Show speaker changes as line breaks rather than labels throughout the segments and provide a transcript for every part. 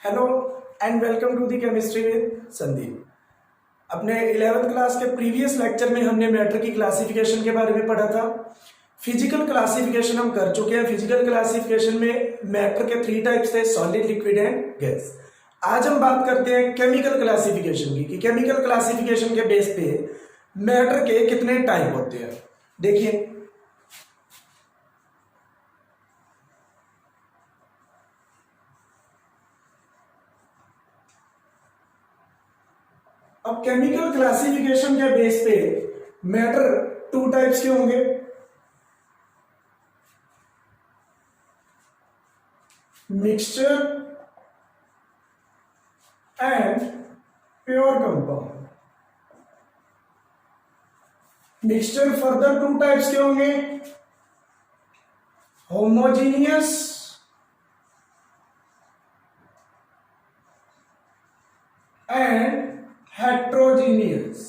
Hello and welcome to the chemistry with Sandeep. अपने 11th class के previous lecture में हमने मैटर की क्लासिफिकेशन के बारे में पढ़ा था। फिजिकल क्लासिफिकेशन हम कर चुके हैं। फिजिकल क्लासिफिकेशन में मैटर के 3 टाइप्स थे, सॉलिड, लिक्विड एंड गैस। आज हम बात करते हैं केमिकल क्लासिफिकेशन की, कि केमिकल क्लासिफिकेशन के बेस पे मैटर के कितने टाइप होते हैं। देखिए, अब केमिकल क्लासिफिकेशन के बेस पे मैटर 2 टाइप्स के होंगे। Mixture and pure compound. Mixture further 2 types के होंगे, homogeneous and heterogeneous।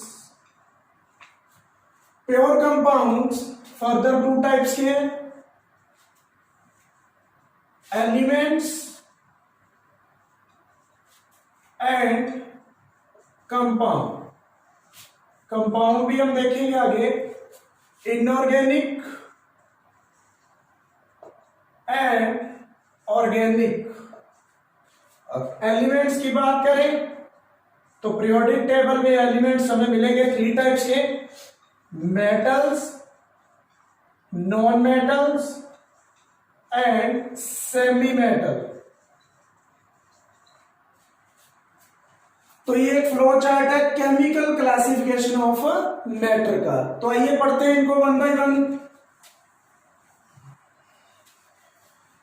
Pure compounds further 2 types के हैं, एलिमेंट्स एंड कंपाउंड। कंपाउंड भी हम देखेंगे आगे, इनऑर्गेनिक एंड ऑर्गेनिक। अब एलिमेंट्स की बात करें तो पीरियोडिक टेबल में एलिमेंट्स हमें मिलेंगे 3 टाइप्स के, metals, non metals and semi metal. तो ये एक फ्लो चार्ट है केमिकल क्लासिफिकेशन ऑफ मैटर का। तो आइए पढ़ते हैं इनको 1 बाय 1।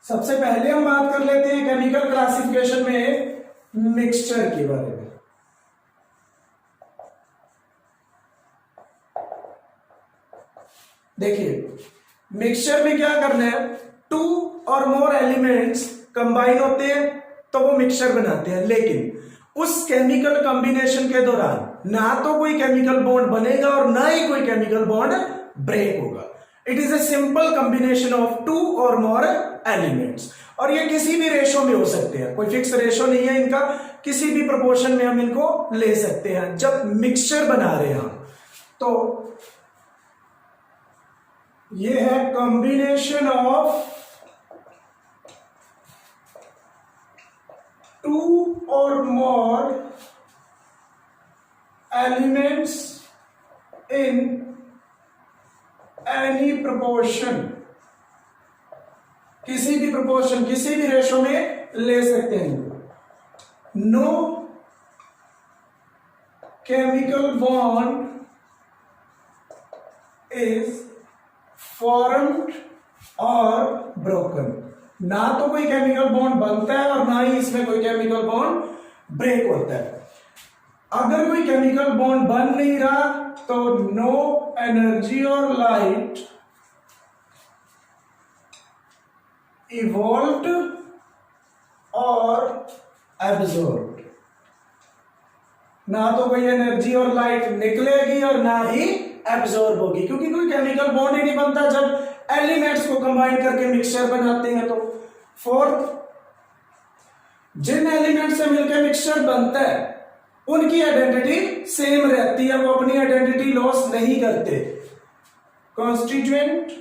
सबसे पहले हम बात कर लेते हैं केमिकल क्लासिफिकेशन में मिक्सचर के बारे में। देखिए, मिक्सचर में क्या करना है, 2 और मोर एलिमेंट्स कंबाइन होते हैं तो वो मिक्सचर बनाते हैं। लेकिन उस केमिकल कॉम्बिनेशन के दौरान ना तो कोई केमिकल बॉन्ड बनेगा और ना ही कोई केमिकल बॉन्ड ब्रेक होगा। It is a simple combination of 2 और मोर एलिमेंट्स। और ये किसी भी रेशो में हो सकते हैं, कोई फिक्स रेशो नहीं है इनका, किसी भी प्रोपोर्शन में हम इनको ले सकते हैं जब मिक्सचर बना रहे हैं हम। तो ये है कॉम्बिनेशन ऑफ 2 और more elements in any proportion. किसी भी प्रोपोर्शन, किसी भी रेशो में ले सकते हैं। No chemical bond is formed और ब्रोकन। ना तो कोई केमिकल बॉन्ड बनता है और ना ही इसमें कोई केमिकल बॉन्ड ब्रेक होता है। अगर कोई केमिकल बॉन्ड बन नहीं रहा तो नो एनर्जी और लाइट इवॉल्व्ड और एब्जॉर्ब्ड। ना तो कोई एनर्जी और लाइट निकलेगी और ना ही एब्जॉर्ब होगी, क्योंकि कोई केमिकल बॉन्ड ही नहीं बनता जब एलिमेंट्स को कंबाइन करके मिक्सचर बनाते हैं। तो 4th, जिन एलिमेंट से मिलकर मिक्सचर बनता है उनकी आइडेंटिटी सेम रहती है, वो अपनी आइडेंटिटी लॉस नहीं करते। कॉन्स्टिट्यूएंट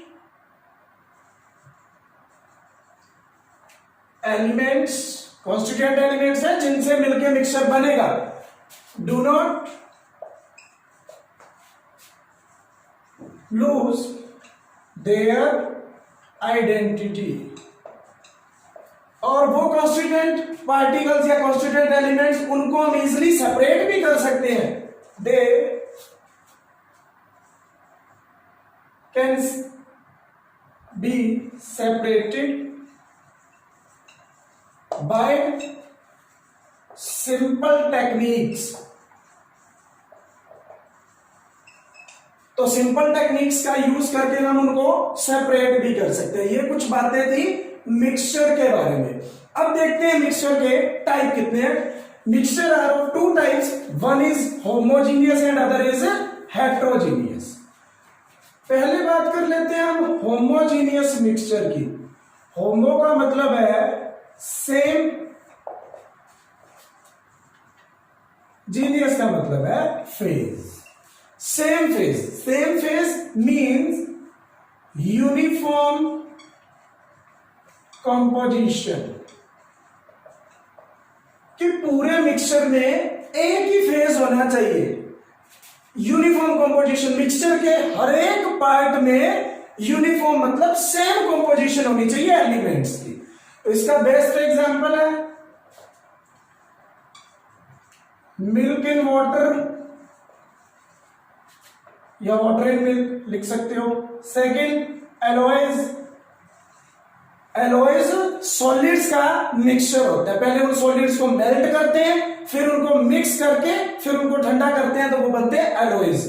एलिमेंट्स, कॉन्स्टिट्यूएंट एलिमेंट्स है जिनसे मिलकर मिक्सचर बनेगा, do not lose their identity। और वो कॉन्स्टिट्यूएंट पार्टिकल्स या कॉन्स्टिट्यूएंट एलिमेंट्स, उनको हम इजिली सेपरेट भी कर सकते हैं। They can be separated by simple techniques. तो सिंपल टेक्निक्स का यूज करके हम उनको सेपरेट भी कर सकते हैं। ये कुछ बातें थी मिक्सचर के बारे में। अब देखते हैं मिक्सचर के टाइप कितने हैं। Mixture are of 2 types, one is homogeneous and other is heterogeneous. पहले बात कर लेते हैं हम होमोजीनियस मिक्सचर की। होमो का मतलब है सेम जीनियस का मतलब है phase. Same phase means uniform composition, कि पूरे मिक्सचर में एक ही फेज होना चाहिए। यूनिफॉर्म कंपोजिशन, मिक्सचर के हर एक पार्ट में यूनिफॉर्म मतलब सेम कंपोजिशन होनी चाहिए एलिमेंट्स की। तो इसका बेस्ट एग्जांपल है मिल्क इन वाटर या वाटर इन मिल्क लिख सकते हो। सेकंड एलॉयज सॉलिड्स का मिक्सचर होता है। पहले उन सॉलिड्स को मेल्ट करते हैं, फिर उनको मिक्स करके फिर उनको ठंडा करते हैं, तो वो बनते हैं एलॉयज।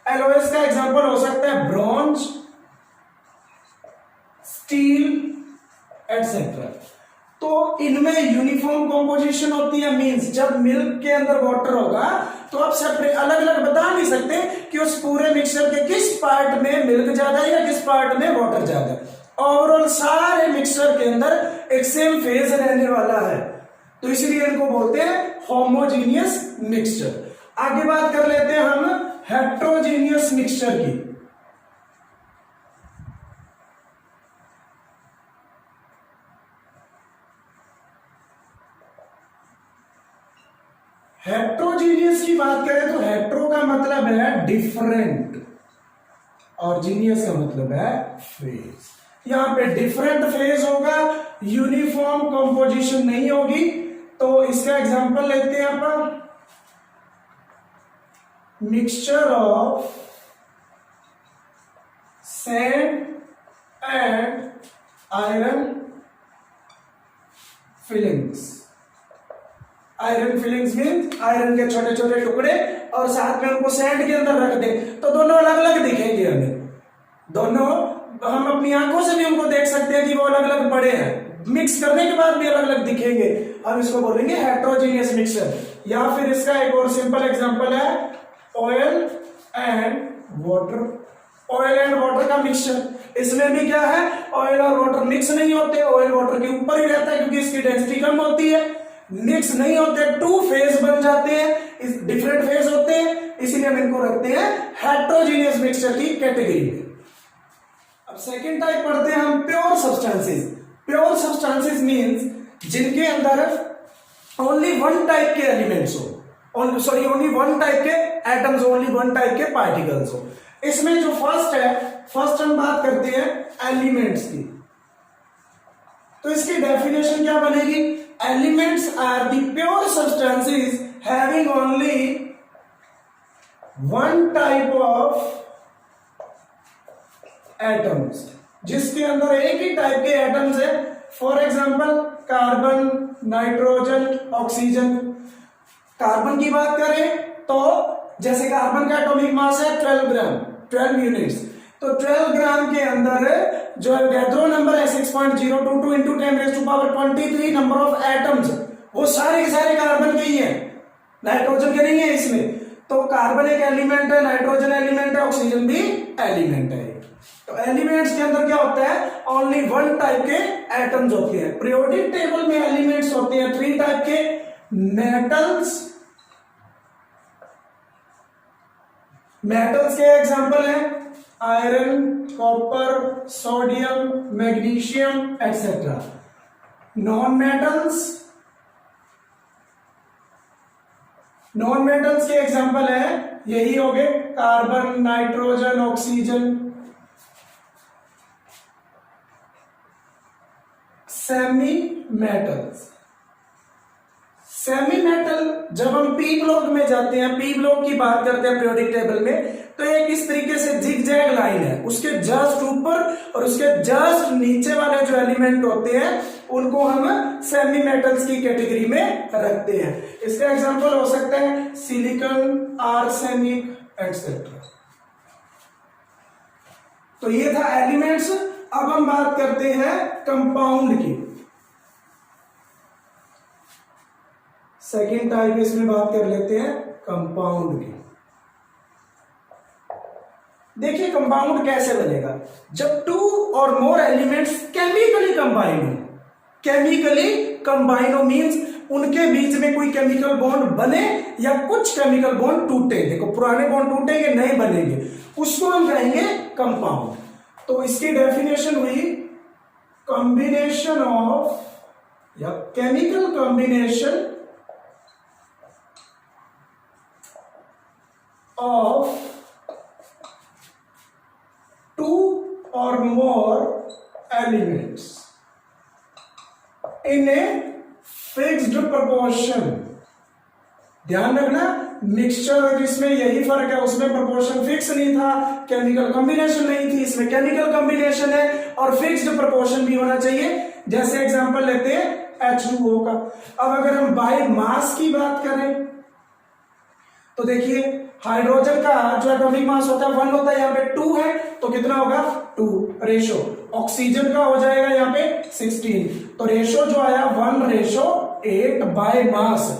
एलॉयज का एग्जांपल हो सकता है ब्रॉन्ज, स्टील एटसेट्रा। तो इनमें यूनिफॉर्म कंपोजिशन होती है, मींस जब मिल्क के अंदर वाटर होगा तो आप सेपरेट अलग अलग बता नहीं सकते कि उस पूरे मिक्सचर के किस पार्ट में मिल्क ज्यादा है या किस पार्ट में वाटर ज्यादा है। ओवरऑल सारे मिक्सचर के अंदर एक सेम फेज रहने वाला है, तो इसीलिए इनको बोलते हैं होमोजीनियस मिक्सचर। आगे बात कर लेते हैं हम हेट्रोजीनियस मिक्सचर की। हेट्रोजीनियस की बात करें तो हेट्रो का मतलब है डिफरेंट और जीनियस का मतलब है फेज। यहां पे डिफरेंट फेज होगा, यूनिफॉर्म कंपोजिशन नहीं होगी। तो इसका एग्जांपल लेते हैं अपन, mixture of sand and iron filings. Iron filings means iron के छोटे छोटे टुकड़े और साथ में उनको सैंड के अंदर रख दे तो दोनों अलग अलग दिखेंगे हमें। दोनों हम अपनी आंखों से भी उनको देख सकते हैं कि वो अलग अलग पड़े हैं, मिक्स करने के बाद भी अलग अलग दिखेंगे। हम इसको बोलेंगे हेट्रोजीनियस मिक्सचर। या फिर इसका एक और सिंपल एग्जांपल है oil and water. Oil and water का मिक्सचर, इसमें भी क्या है, ऑयल और वाटर मिक्स नहीं होते, ऑयल वाटर के ऊपर ही रहता है क्योंकि इसकी डेंसिटी कम होती है। मिक्स नहीं होते, टू फेज बन जाते हैं, डिफरेंट फेज होते हैं, इसीलिए हम इनको रखते हैं हेट्रोजीनियस मिक्सचर की कैटेगरी में। अब सेकेंड टाइप पढ़ते हैं हम pure substances. Pure substances means जिनके अंदर ओनली वन टाइप के एलिमेंट्स हो, ओनली वन टाइप के एटम्स, ओनली वन टाइप के पार्टिकल्स हो। इसमें जो फर्स्ट हम बात करते हैं एलिमेंट्स की। तो इसकी डेफिनेशन क्या बनेगी, elements are the pure substances having only one type of atoms, जिसके अंदर एक ही टाइप के एटम्स है। For example carbon, nitrogen, oxygen. Carbon की बात करें तो जैसे कार्बन का एटॉमिक मास है 12 ग्राम, 12 यूनिट्स, तो 12 ग्राम के अंदर जो एवोगैड्रो नंबर है 6.022 इंटू 10⁻23 नंबर ऑफ एटम्स, वो सारे के सारे कार्बन के ही हैं, नाइट्रोजन के नहीं है इसमें। तो कार्बन एक एलिमेंट है, नाइट्रोजन एलिमेंट है, ऑक्सीजन भी एलिमेंट है। तो एलिमेंट्स के अंदर क्या होता है, ओनली वन टाइप के एटम्स होते हैं। पीरियोडिक टेबल में एलिमेंट्स होते हैं 3 टाइप के, मेटल्स के एग्जांपल हैं iron, copper, sodium, magnesium etcetera. Non metals के एग्जांपल है यही हो गए carbon, nitrogen, oxygen. Semi metal जब हम पी ब्लॉक में जाते हैं, पी ब्लॉक की बात करते हैं पीरियोडिक टेबल में, तो एक इस तरीके से जिगजैग लाइन है, उसके जस्ट ऊपर और उसके जस्ट नीचे वाले जो एलिमेंट होते हैं उनको हम सेमी मेटल्स की कैटेगरी में रखते हैं। इसका एग्जांपल हो सकता है सिलिकॉन, आर्सेनिक एटसेट्रा। तो ये था एलिमेंट्स। अब हम बात करते हैं कंपाउंड की। सेकेंड टाइप इसमें बात कर लेते हैं कंपाउंड की। देखिए कंपाउंड कैसे बनेगा, जब 2 और मोर एलिमेंट्स केमिकली कंबाइन हो। केमिकली कंबाइन हो मींस उनके बीच में कोई केमिकल बॉन्ड बने या कुछ केमिकल बॉन्ड टूटे। देखो पुराने बॉन्ड टूटेंगे, नए बनेंगे, उसको हम कहेंगे कंपाउंड। तो इसकी डेफिनेशन हुई कॉम्बिनेशन ऑफ या केमिकल कॉम्बिनेशन ऑफ टू और more elements in a fixed proportion. ध्यान रखना, मिक्सचर और इसमें यही फर्क है, उसमें प्रोपोर्शन फिक्स नहीं था, केमिकल कॉम्बिनेशन नहीं थी, इसमें केमिकल कॉम्बिनेशन है और फिक्स्ड प्रोपोर्शन भी होना चाहिए। जैसे एग्जांपल लेते हैं H2O का। अब अगर हम बाय मास की बात करें तो देखिए हाइड्रोजन का जो एटॉमिक मास होता है 1 होता है, यहाँ पे 2 है तो कितना होगा 2 रेशो। ऑक्सीजन का हो जाएगा यहाँ पे 16, तो रेशो जो आया 1:8 बाय मास।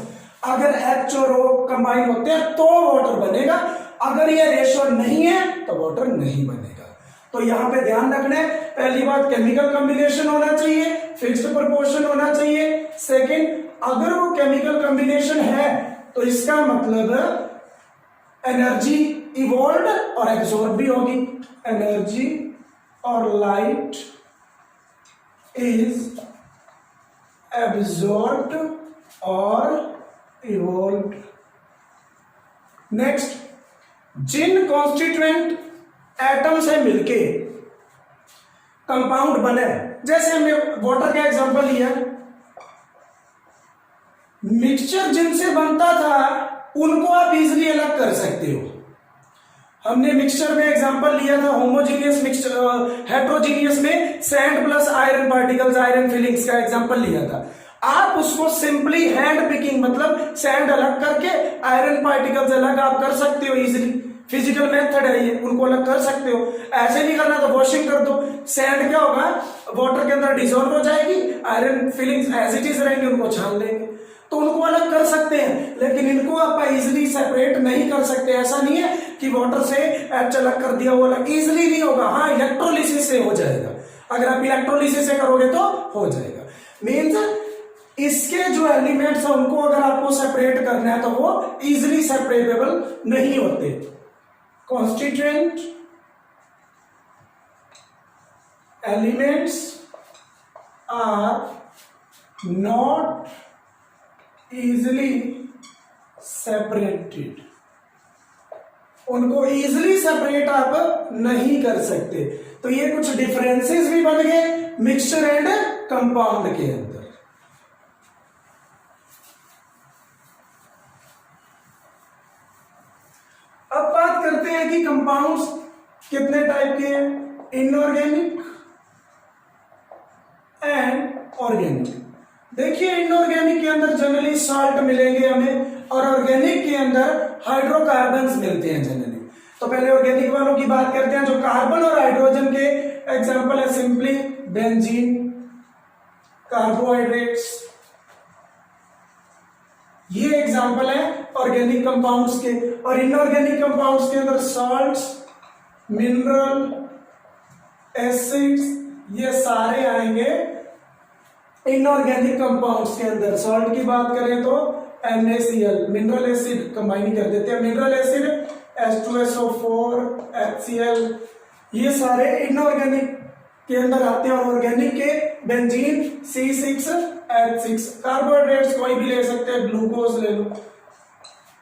अगर H और O कंबाइन होते हैं तो वाटर बनेगा, अगर ये रेशो नहीं है तो वाटर नहीं बनेगा। तो यहाँ पे ध्यान रखना है, पहली बात केमिकल कॉम्बिनेशन होना चाहिए, फिक्स्ड प्रोपोर्शन होना चाहिए। सेकंड, अगर वो केमिकल कॉम्बिनेशन है तो इसका मतलब एनर्जी इवॉल्व और एब्जॉर्ब भी होगी। एनर्जी और लाइट इज एब्जॉर्ब्ड और इवॉल्व। नेक्स्ट, जिन कॉन्स्टिट्यूएंट एटम से मिलके कंपाउंड बने, जैसे हमने वाटर का एग्जांपल लिया, मिक्सचर जिनसे बनता था उनको आप इजीली अलग कर सकते हो। हमने मिक्सचर में एग्जांपल लिया था होमोजीनियस मिक्सचर, हेट्रोजीनियस में sand plus iron particles, iron filings का एग्जांपल लिया था। आप उसको सिंपली हैंड पिकिंग मतलब सैंड अलग करके आयरन पार्टिकल्स अलग आप कर सकते हो इजीली। फिजिकल मेथड है ये, उनको अलग कर सकते हो। ऐसे नहीं करना तो वॉशिंग कर दो, सैंड क्या होगा वाटर के अंदर डिसॉल्व हो जाएगी, iron filings as it is रहेंगे, उनको छान लेंगे, तो उनको अलग कर सकते हैं। लेकिन इनको आप इजीली सेपरेट नहीं कर सकते। ऐसा नहीं है कि वाटर से एच अलग कर दिया, वो अलग इजीली नहीं होगा। हाँ, इलेक्ट्रोलिसिस से हो जाएगा, अगर आप इलेक्ट्रोलिसिस से करोगे तो हो जाएगा। मीन्स इसके जो एलिमेंट्स हैं उनको अगर आपको सेपरेट करना है तो वो इजीली सेपरेटेबल नहीं होते। Constituent elements are not easily separated, उनको इजीली सेपरेट आप नहीं कर सकते। तो ये कुछ डिफरेंसेस भी बन गए मिक्सचर एंड कंपाउंड के अंदर। अब बात करते हैं कि कंपाउंड्स कितने टाइप के हैं, इनऑर्गेनिक एंड ऑर्गेनिक। देखिए इनऑर्गेनिक के अंदर जनरली साल्ट मिलेंगे हमें, और ऑर्गेनिक के अंदर हाइड्रोकार्बन्स मिलते हैं जनरली। तो पहले ऑर्गेनिक वालों की बात करते हैं, जो कार्बन और हाइड्रोजन के एग्जांपल है सिंपली बेंजीन, कार्बोहाइड्रेट्स, ये एग्जांपल है ऑर्गेनिक कंपाउंड्स के। और इनऑर्गेनिक कंपाउंड्स के अंदर सॉल्ट्स, मिनरल, एसिड्स, ये सारे आएंगे इनऑर्गेनिक कंपाउंड्स के अंदर। सॉल्ट की बात करें तो NaCl, मिनरल एसिड कंबाइन कर देते हैं, मिनरल एसिड H2SO4, HCl, ये सारे इनऑर्गेनिक के अंदर आते हैं। और ऑर्गेनिक के बेंजीन, C6H6, कार्बोहाइड्रेट्स कोई भी ले सकते हैं, ग्लूकोज ले लो,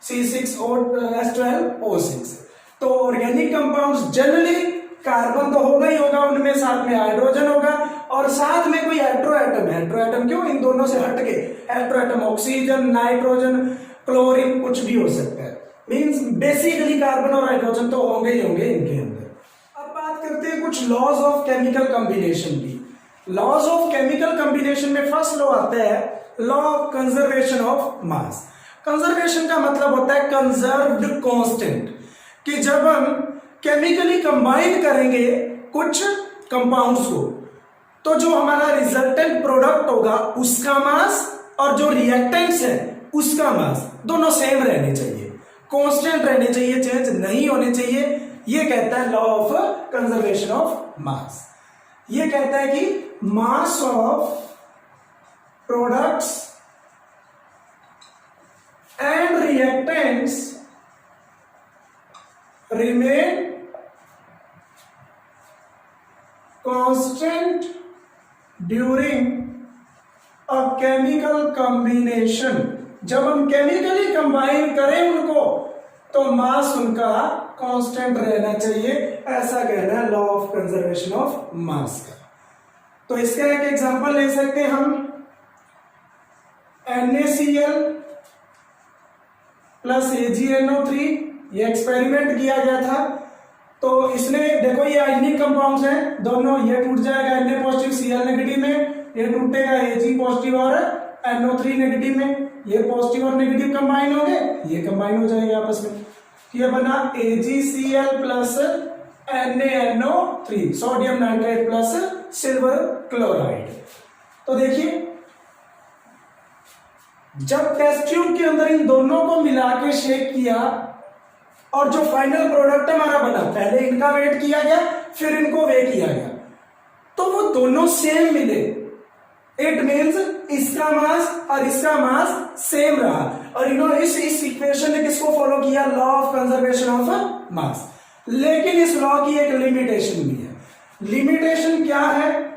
C6H12O6। तो ऑर्गेनिक कंपाउंड्स जनरली कार्बन तो होगा ही होगा उनमें, साथ में हाइड्रोजन होगा और साथ में कोई हेट्रो एटम। हेट्रो एटम क्यों, इन दोनों से हटके hetero atom, oxygen, nitrogen, chlorine, कुछ भी हो सकता है। मींस बेसिकली कार्बन और हाइड्रोजन तो होंगे ही होंगे इनके अंदर। अब बात करते हैं कुछ लॉज ऑफ केमिकल कॉम्बिनेशन की। लॉज ऑफ केमिकल कॉम्बिनेशन में फर्स्ट लॉ आता है law of conservation of mass. Conservation का मतलब होता है कंजर्व्ड कांस्टेंट, कि जब हम केमिकली कंबाइन करेंगे कुछ कंपाउंड्स को तो जो हमारा रिजल्टेंट प्रोडक्ट होगा उसका मास और जो रिएक्टेंट्स है उसका मास दोनों सेम रहने चाहिए, कांस्टेंट रहने चाहिए, चेंज नहीं होने चाहिए। ये कहता है law of conservation of mass. ये कहता है कि mass of products reactants remain constant during a chemical combination, जब हम केमिकली कंबाइन करें उनको तो मास उनका कांस्टेंट रहना चाहिए, ऐसा कहना है law of conservation of mass का। तो इसका एक एग्जांपल ले सकते हैं हम, NaCl प्लस AgNO3, ये एक्सपेरिमेंट किया गया था। तो इसने देखो ये आयनिक कंपाउंड्स हैं दोनों, ये टूट जाएगा Na पॉजिटिव Cl नेगेटिव में, ये टूटेगा Ag पॉजिटिव और NO3 नेगेटिव में, ये पॉजिटिव और नेगेटिव कंबाइन हो गए, ये कंबाइन हो जाएंगे आपस में, ये बना AgCl plus NaNO3, sodium nitride plus silver chloride. तो देखिए जब टेस्ट ट्यूब के अंदर इन दोनों को मिला के शेक किया और जो फाइनल प्रोडक्ट हमारा बना, पहले इनका वेट किया गया फिर इनको वे किया गया, तो वो दोनों सेम मिले। इट मीन्स इसका मास और इसका मास सेम रहा, और इन्होंने इस इक्वेशन ने किसको फॉलो किया, law of conservation of mass. लेकिन इस लॉ की एक लिमिटेशन भी है। लिमिटेशन क्या है,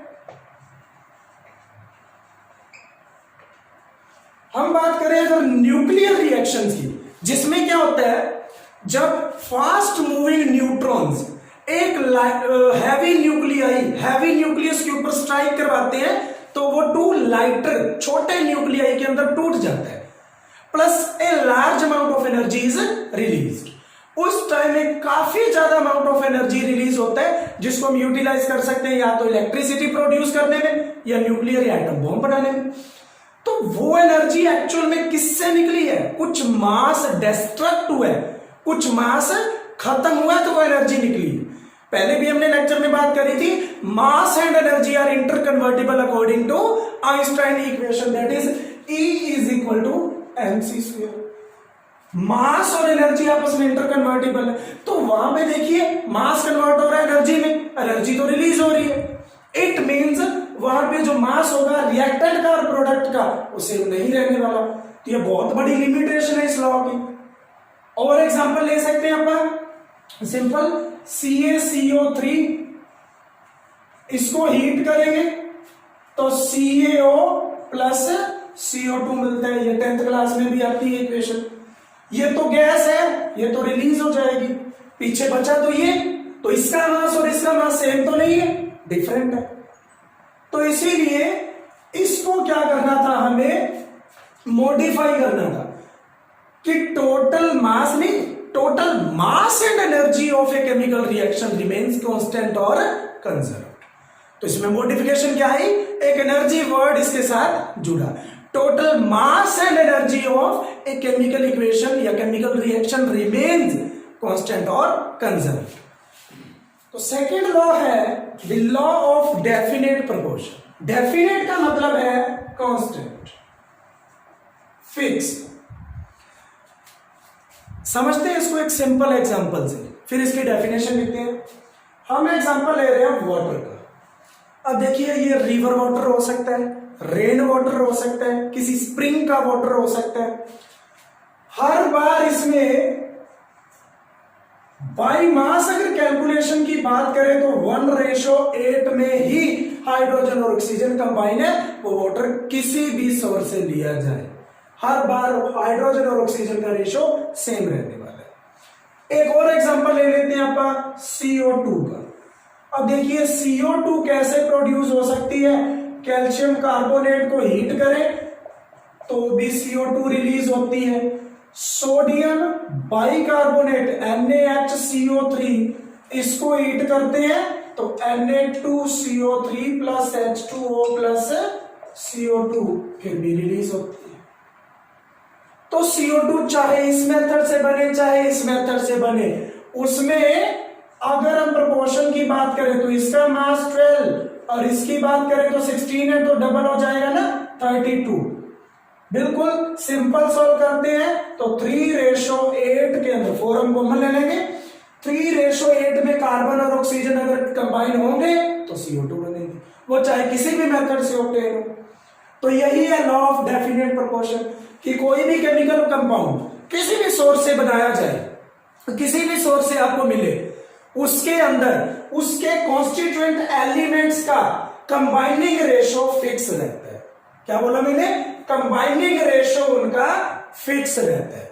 हम बात करें अगर न्यूक्लियर रिएक्शंस की, जिसमें क्या होता है जब फास्ट मूविंग न्यूट्रॉन्स एक हैवी न्यूक्लियस के ऊपर स्ट्राइक करवाते हैं तो वो टू लाइटर छोटे न्यूक्लियाई के अंदर टूट जाता है, plus a large amount of energy is released. उस टाइम में काफी ज्यादा अमाउंट ऑफ एनर्जी रिलीज होता है, जिसको हम यूटिलाइज कर सकते हैं या तो इलेक्ट्रिसिटी प्रोड्यूस करने में या न्यूक्लियर एटम बॉम्ब बनाने में। तो वो एनर्जी एक्चुअल में किससे निकली है, कुछ मास डिस्ट्रक्ट हुआ है, कुछ मास खत्म हुआ तो वो एनर्जी निकली। पहले भी हमने लेक्चर में बात करी थी, mass and energy are interconvertible according to Einstein equation, that is E is equal to mc square. Mass और एनर्जी आपस में इंटरकन्वर्टिबल है, तो वहां पे देखिए मास कन्वर्ट हो रहा है एनर्जी में, एनर्जी तो रिलीज हो रही है। इट मीन्स वहां पे जो मास होगा रिएक्टेंट का और प्रोडक्ट का, उसे नहीं रहने वाला। तो ये बहुत बड़ी लिमिटेशन है इस लॉ की। और एग्जांपल ले सकते हैं अपन, सिंपल CaCO3, इसको हीट करेंगे तो CaO प्लस CO2 मिलता है, ये 10th क्लास में भी आती है इक्वेशन। ये तो गैस है, ये तो रिलीज हो जाएगी, पीछे बचा तो ये, तो इसका मास और इसका मास सेम तो नहीं है, डिफरेंट है। तो इसीलिए इसको क्या करना था, हमें मॉडिफाई करना था कि टोटल मास नहीं, total mass and energy of a chemical reaction remains constant और कंजर्व। तो इसमें मॉडिफिकेशन क्या है, एक एनर्जी वर्ड इसके साथ जुड़ा, total mass and energy of a chemical equation या केमिकल रिएक्शन रिमेन्स कांस्टेंट और कंजर्व। तो सेकेंड लॉ है the law of definite proportion. Definite का मतलब है कांस्टेंट, फिक्स। समझते हैं इसको एक सिंपल एग्जांपल से, फिर इसकी डेफिनेशन लिखते हैं। हम एग्जांपल ले रहे हैं वाटर का। अब देखिए ये रिवर वाटर हो सकता है, रेन वाटर हो सकता है, किसी स्प्रिंग का वाटर हो सकता है। हर बार इसमें बाई मास अगर कैलकुलेशन की बात करें तो 1:8 में ही हाइड्रोजन और ऑक्सीजन कंबाइन है, वो वाटर किसी भी सोर्स से लिया जाए, हर बार हाइड्रोजन और ऑक्सीजन का रेशो सेम रहने वाला है। एक और एग्जांपल ले लेते हैं आप CO2 का। अब देखिए CO2 कैसे प्रोड्यूस हो सकती है, कैल्शियम कार्बोनेट को हीट करें तो भी CO2 रिलीज होती है। सोडियम बाइकार्बोनेट NaHCO3, इसको हीट करते हैं तो Na2CO3 plus H2O plus CO2 फिर भी रिलीज होती है। तो CO2 चाहे इस मेथड से बने चाहे इस मेथड से बने, उसमें अगर हम प्रोपोर्शन की बात करें तो इसका मास 12 और इसकी बात करें तो 16 है, तो डबल हो जाएगा ना 32। बिल्कुल सिंपल सॉल्व करते हैं तो 3:8 के अंदर 4 हम कॉमन ले लेंगे, 3:8 में कार्बन और ऑक्सीजन अगर कंबाइन होंगे तो CO2 बनेंगे, वो चाहे किसी भी मेथड से ऑब्टेन हो। तो यही है लॉ ऑफ डेफिनेट प्रोपोर्शन कि कोई भी केमिकल कंपाउंड किसी भी सोर्स से बनाया जाए, किसी भी सोर्स से आपको मिले, उसके अंदर उसके कॉन्स्टिट्यूएंट एलिमेंट्स का कंबाइनिंग रेशो फिक्स रहता है। क्या बोला मैंने? कंबाइनिंग रेशो उनका फिक्स रहता है।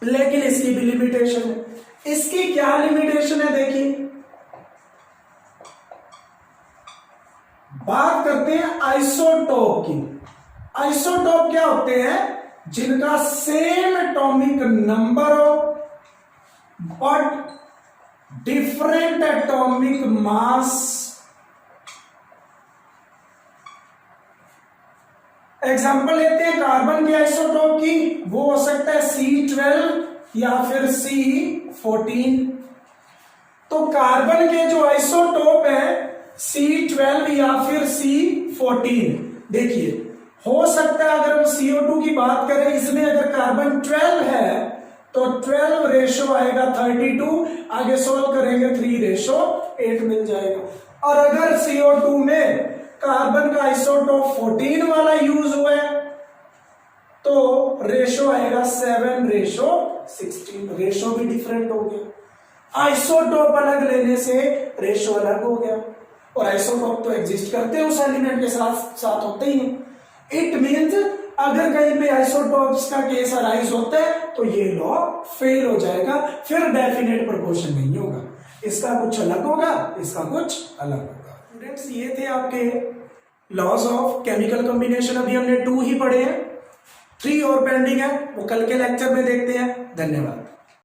लेकिन इसकी भी लिमिटेशन है। इसकी क्या लिमिटेशन है देखिए, बात करते हैं आइसोटोप की। आइसोटोप क्या होते हैं? जिनका सेम एटॉमिक नंबर हो but different atomic mass. Example लेते हैं कार्बन के आइसोटोप की, वो हो सकता है C12 या फिर C14। तो कार्बन के जो आइसोटोप है C12 या फिर C14, देखिए हो सकता है अगर हम CO2 की बात करें, इसमें अगर कार्बन 12 है तो 12 रेशो आएगा 32, आगे सोल्व करेंगे 3:8 मिल जाएगा। और अगर CO2 में कार्बन का आइसोटोप 14 वाला यूज हुआ है तो रेशो आएगा 7:16, रेशो भी डिफरेंट हो गया। आइसोटोप अलग लेने से रेशो अलग हो गया, और आइसोटोप तो एग्जिस्ट करते हैं उस एलिमेंट के साथ साथ होते ही हैं। इट मींस अगर कहीं पे आइसोटोप्स का केस अराइज होता है तो ये लॉ फेल हो जाएगा, फिर डेफिनेट प्रोपोर्शन नहीं होगा, इसका कुछ अलग होगा, इसका कुछ अलग होगा। स्टूडेंट्स ये थे आपके लॉज ऑफ केमिकल कॉम्बिनेशन। अभी हमने 2 ही पढ़े हैं, 3 और पेंडिंग है, वो कल के लेक्चर में देखते हैं। धन्यवाद।